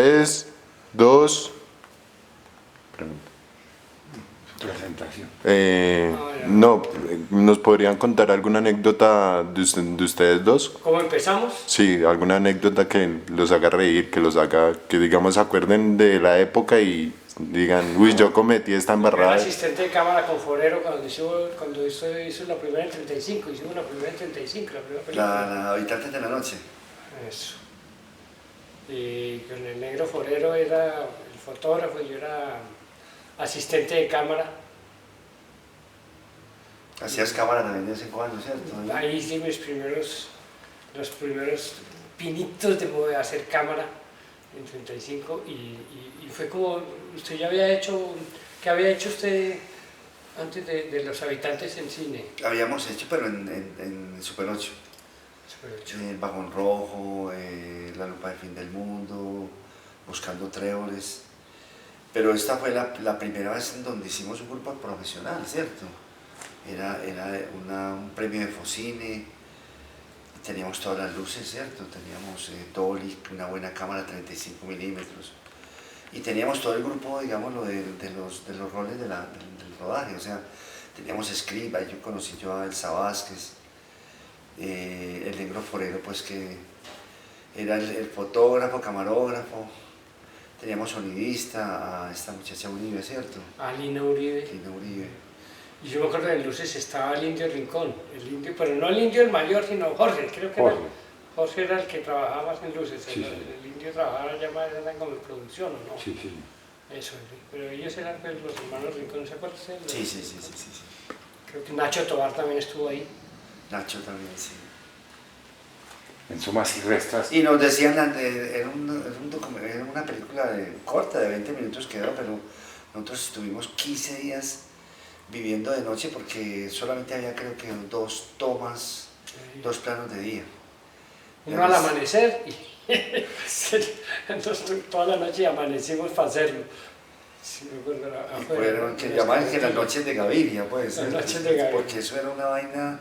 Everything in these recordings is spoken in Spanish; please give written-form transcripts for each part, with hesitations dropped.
3, 2. Presentación. No, ¿nos podrían contar alguna anécdota de ustedes dos? ¿Cómo empezamos? Sí, alguna anécdota que los haga reír, que los haga, que digamos se acuerden de la época y digan, uy, yo cometí esta Era embarrada. asistente de cámara con Forero cuando hizo la primera en 35, hicimos la primera en 35, la primera película. La habitante de la noche. Eso. Y con el negro Forero era el fotógrafo y yo era asistente de cámara. Hacías cámara también de vez en cuando, ¿cierto? Ahí hice los primeros pinitos de hacer cámara en 35 y fue como, usted ya había hecho, ¿qué había hecho usted antes de Los Habitantes en cine? Habíamos hecho, pero en Super 8. Super 8. El Vagón Rojo, La Lupa del Fin del Mundo, Buscando Tréboles. Pero esta fue la primera vez en donde hicimos un grupo profesional, ¿cierto? Era un premio de Focine, teníamos todas las luces, ¿cierto? Teníamos Dolly, una buena cámara 35 milímetros y teníamos todo el grupo, digamos, de los roles del rodaje, o sea, teníamos script, ahí yo conocí a Elsa Vázquez, el negro Forero, pues que era el fotógrafo, camarógrafo, teníamos sonidista, a esta muchacha Uribe, ¿cierto? A Lina Uribe. Lina Uribe. Y yo me acuerdo de luces estaba el Indio Rincón, pero no el Indio el mayor, sino Jorge, creo que Jorge era el que trabajaba más en luces, Sí, el Indio trabajaba ya más eran como en producción, ¿o no? Sí, sí. Eso, sí. Pero ellos eran pues, los hermanos Rincón, ¿se acuerdan? Sí. Creo que Nacho Tobar también estuvo ahí. Nacho también, sí. En sumas y restas. Y nos decían, era una película corta, de 20 minutos quedó, pero nosotros estuvimos 15 días viviendo de noche porque solamente había creo que 2 tomas, 2 planos de día. Uno al amanecer y entonces toda la noche amanecimos para hacerlo. Sí, me acuerdo, Y fueron que llamaban que las noches de Gaviria, pues. Las noches de Gaviria. Porque eso era una vaina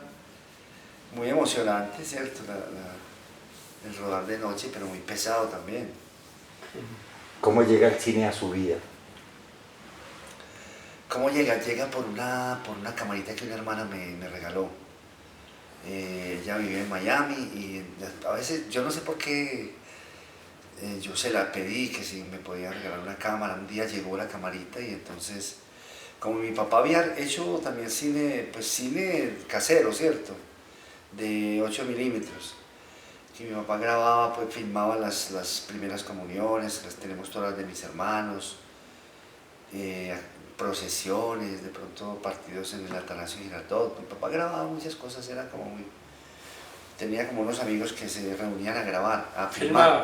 muy emocionante, ¿cierto? El rodar de noche, pero muy pesado también. ¿Cómo llega el cine a su vida? ¿Cómo llega? Llega por una camarita que una hermana me regaló. Ella vive en Miami y a veces, yo no sé por qué, yo se la pedí que si me podía regalar una cámara. Un día llegó la camarita y entonces, como mi papá había hecho también cine, pues cine casero, ¿cierto? De 8 milímetros. Y mi papá grababa, pues filmaba las primeras comuniones, las tenemos todas de mis hermanos. Procesiones, de pronto partidos en el Atanasio Girardot. Mi papá grababa muchas cosas, era como muy... Tenía como unos amigos que se reunían a grabar, a filmar.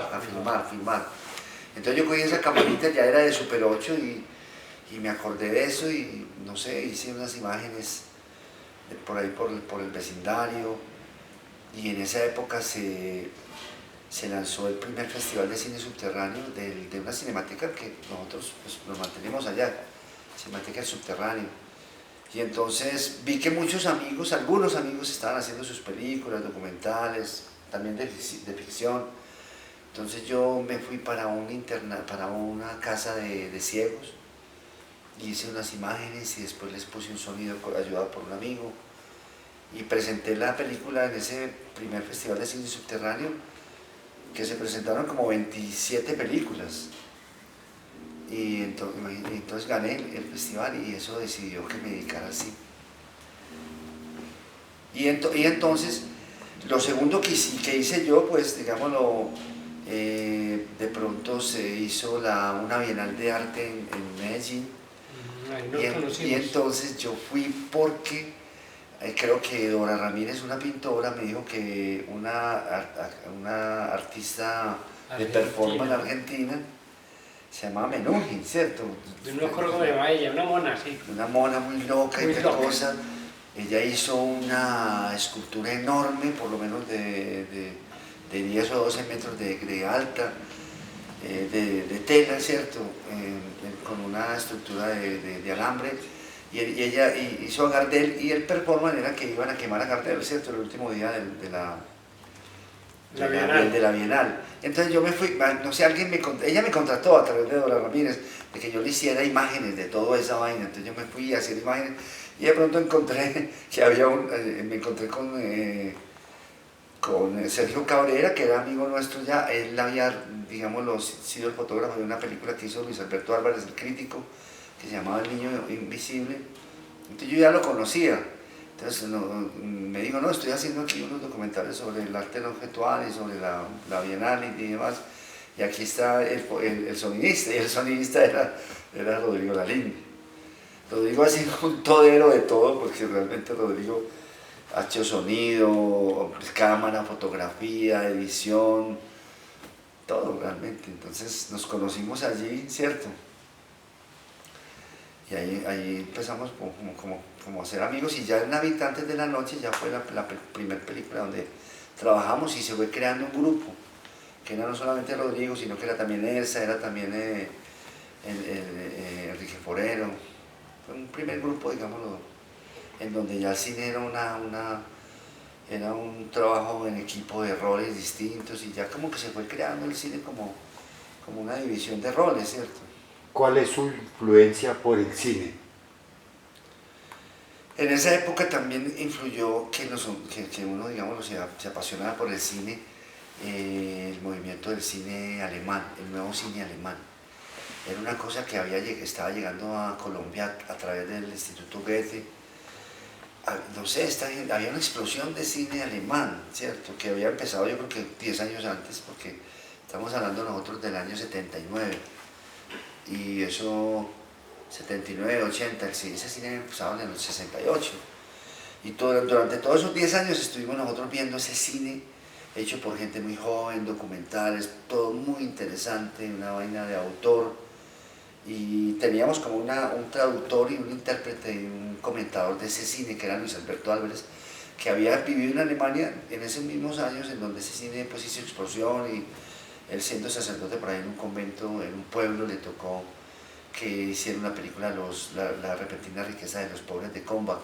Entonces yo cogí esa camarita, ya era de Super 8 y me acordé de eso y no sé, hice unas imágenes por ahí por el vecindario y en esa época se lanzó el primer festival de cine subterráneo de una cinemateca que nosotros pues, nos mantenemos allá. Cinemateca del Subterráneo. Y entonces vi que algunos amigos estaban haciendo sus películas, documentales, también de ficción. Entonces yo me fui para una casa de ciegos y hice unas imágenes y después les puse un sonido ayudado por un amigo y presenté la película en ese primer festival de cine subterráneo que se presentaron como 27 películas. Y entonces gané el festival y eso decidió que me dedicara al cine. Y entonces, lo segundo que hice yo, pues digámoslo, de pronto se hizo una Bienal de Arte en Medellín. Y entonces yo fui porque creo que Dora Ramírez, una pintora, me dijo que una artista de performance argentina se llamaba Menuhin, ¿cierto? Yo no me acuerdo cómo se llamaba ella, una mona, sí. Una mona muy loca muy y tal loca. cosa. Ella hizo una escultura enorme, por lo menos de 10 o 12 metros de alta, de tela, ¿cierto? Con una estructura de alambre. Y ella hizo a Gardel y el performance era que iban a quemar a Gardel, ¿cierto? El último día La Bienal. de la Bienal. Entonces yo me fui, no sé, ella me contrató a través de Dora Ramírez, de que yo le hiciera imágenes de toda esa vaina. Entonces yo me fui a hacer imágenes y de pronto encontré que había me encontré con Sergio Cabrera, que era amigo nuestro ya. Él había, digámoslo, sido el fotógrafo de una película que hizo Luis Alberto Álvarez, el crítico, que se llamaba El Niño Invisible. Entonces yo ya lo conocía. Entonces me dijo, no, estoy haciendo aquí unos documentales sobre el arte no objetual y sobre la Bienal y demás. Y aquí está el sonidista, y el sonidista era Rodrigo Lalín. Rodrigo ha sido un todero de todo, porque realmente Rodrigo ha hecho sonido, cámara, fotografía, edición, todo realmente. Entonces nos conocimos allí, ¿cierto? Y ahí empezamos como a ser amigos, y ya en Habitantes de la Noche ya fue la primera película donde trabajamos y se fue creando un grupo, que era no solamente Rodrigo, sino que era también Elsa, era también Enrique Forero. Fue un primer grupo, digámoslo, en donde ya el cine era un trabajo en equipo de roles distintos, y ya como que se fue creando el cine como una división de roles, ¿cierto? ¿Cuál es su influencia por el cine? En esa época también influyó que uno, digamos, se apasionaba por el cine, el movimiento del cine alemán, el nuevo cine alemán. Era una cosa que estaba llegando a Colombia a través del Instituto Goethe. No sé, había una explosión de cine alemán, ¿cierto? Que había empezado yo creo que 10 años antes, porque estamos hablando nosotros del año 79. Y eso, 79, 80, ese cine empezaba en el 68. Y durante todos esos 10 años estuvimos nosotros viendo ese cine hecho por gente muy joven, documentales, todo muy interesante, una vaina de autor. Y teníamos como un traductor y un intérprete y un comentador de ese cine, que era Luis Alberto Álvarez, que había vivido en Alemania en esos mismos años en donde ese cine pues hizo explosión, y él, siendo sacerdote por ahí en un convento, en un pueblo, le tocó que hiciera una película, la repentina riqueza de los pobres de Combach.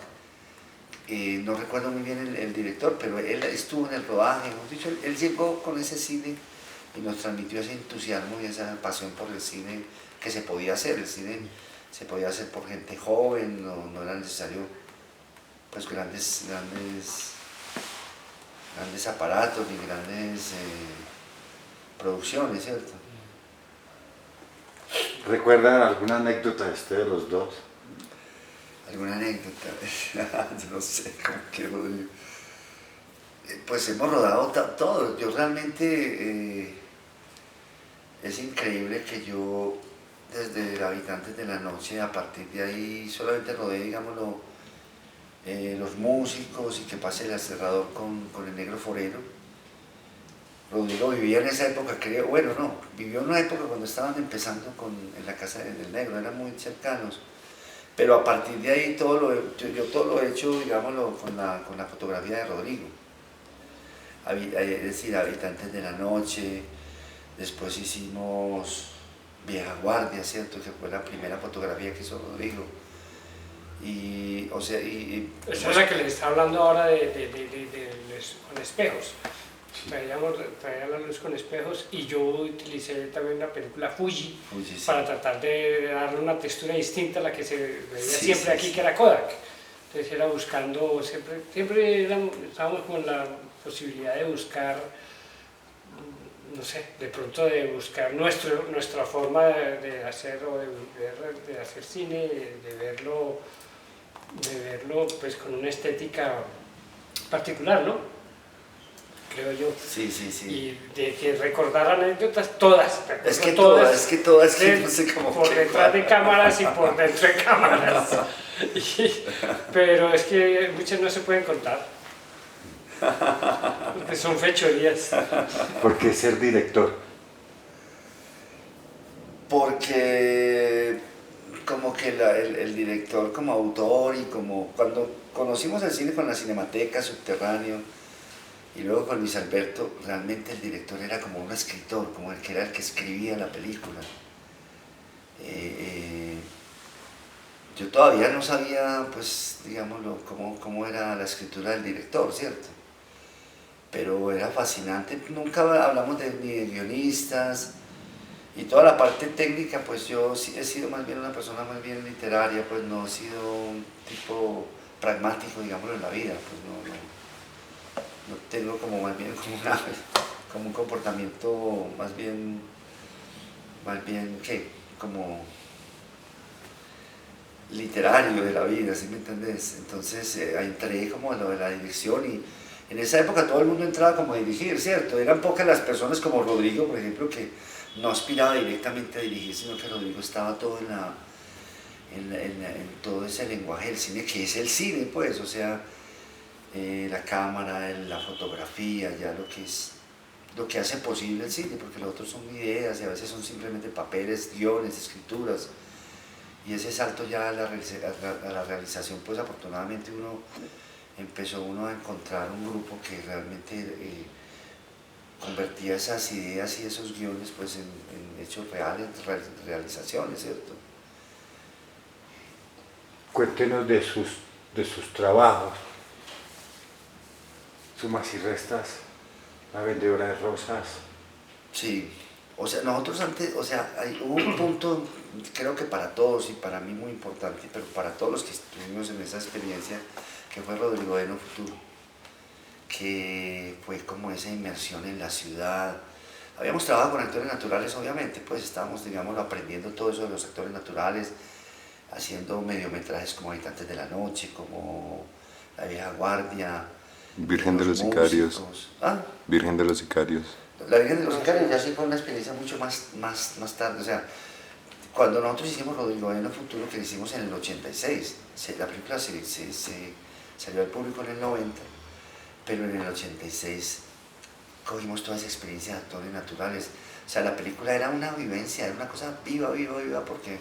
No recuerdo muy bien el director, pero él estuvo en el rodaje. Hemos dicho, él llegó con ese cine y nos transmitió ese entusiasmo y esa pasión por el cine que se podía hacer. El cine se podía hacer por gente joven, no era necesario pues grandes aparatos ni grandes producciones, ¿cierto? ¿Recuerdan alguna anécdota de ustedes los dos? ¿Alguna anécdota? Yo no sé cómo quiero decir. Pues hemos rodado todo. Yo realmente es increíble que yo desde Habitantes de la Noche, a partir de ahí solamente rodé, digámoslo, los músicos y que pase el aserrador con el Negro Forero. Rodrigo vivía en esa época, creo, bueno, no, vivió en una época cuando estaban empezando en la casa del Negro, eran muy cercanos. Pero a partir de ahí yo todo lo he hecho, digámoslo, con la fotografía de Rodrigo. Es decir, Habitantes de la Noche, después hicimos Vieja Guardia, ¿cierto? Que fue la primera fotografía que hizo Rodrigo. Y, o sea, Esa es la que les está hablando ahora con espejos. Sí. Traía la luz con espejos, y yo utilicé también la película Fuji, sí. para tratar de darle una textura distinta a la que se veía Sí, siempre sí, aquí, sí. que era Kodak. Entonces era buscando, siempre estábamos con la posibilidad de buscar, no sé, de pronto de buscar nuestra forma de hacer, o de hacer cine, de verlo pues con una estética particular, ¿no? Creo yo. Sí. Y de que recordar anécdotas todas. Es que todas, no sé cómo. por detrás de cámaras y por dentro de cámaras. Pero es que muchas no se pueden contar, porque son fechorías. ¿Por qué ser director? Porque como que el director como autor, y como cuando conocimos el cine con la Cinemateca, Subterráneo, y luego con Luis Alberto, realmente el director era como un escritor, como el que era el que escribía la película. Yo todavía no sabía, pues, digámoslo, cómo era la escritura del director, ¿cierto? pero era fascinante. Nunca hablamos ni de guionistas y toda la parte técnica, pues yo sí he sido más bien una persona más bien literaria, pues no he sido un tipo pragmático, digámoslo, en la vida, pues no tengo como más bien como un comportamiento más bien ¿qué? Como literario de la vida, ¿sí me entendés? Entonces entré como a lo de la dirección y en esa época todo el mundo entraba como a dirigir, ¿cierto? Eran pocas las personas como Rodrigo, por ejemplo, que no aspiraba directamente a dirigir, sino que Rodrigo estaba todo en todo ese lenguaje del cine, que es el cine, pues, o sea, la cámara, la fotografía, ya lo que hace posible el cine, porque los otros son ideas y a veces son simplemente papeles, guiones, escrituras. Y ese salto ya a la realización, pues afortunadamente empezó a encontrar un grupo que realmente convertía esas ideas y esos guiones pues en hechos reales, realizaciones, ¿cierto? Cuéntenos de sus trabajos, Sumas y Restas, La Vendedora de Rosas. Sí, o sea, nosotros antes, o sea, hubo un punto, creo que para todos y para mí muy importante, pero para todos los que estuvimos en esa experiencia, que fue Rodrigo Eno Futuro, que fue como esa inmersión en la ciudad. Habíamos trabajado con actores naturales, obviamente, pues estábamos, digamos, aprendiendo todo eso de los actores naturales, haciendo mediometrajes como Habitantes de la Noche, como La Vieja Guardia, Virgen de los Músicos. Sicarios. ¿Ah? Virgen de los Sicarios. La Virgen de los Sicarios ya sí fue una experiencia mucho más tarde, o sea, cuando nosotros hicimos Rodrigo Eno Futuro, que lo hicimos en el 86, la película salió al público en el 90, pero en el 86 cogimos toda esa experiencia de actores naturales. O sea, la película era una vivencia, era una cosa viva, porque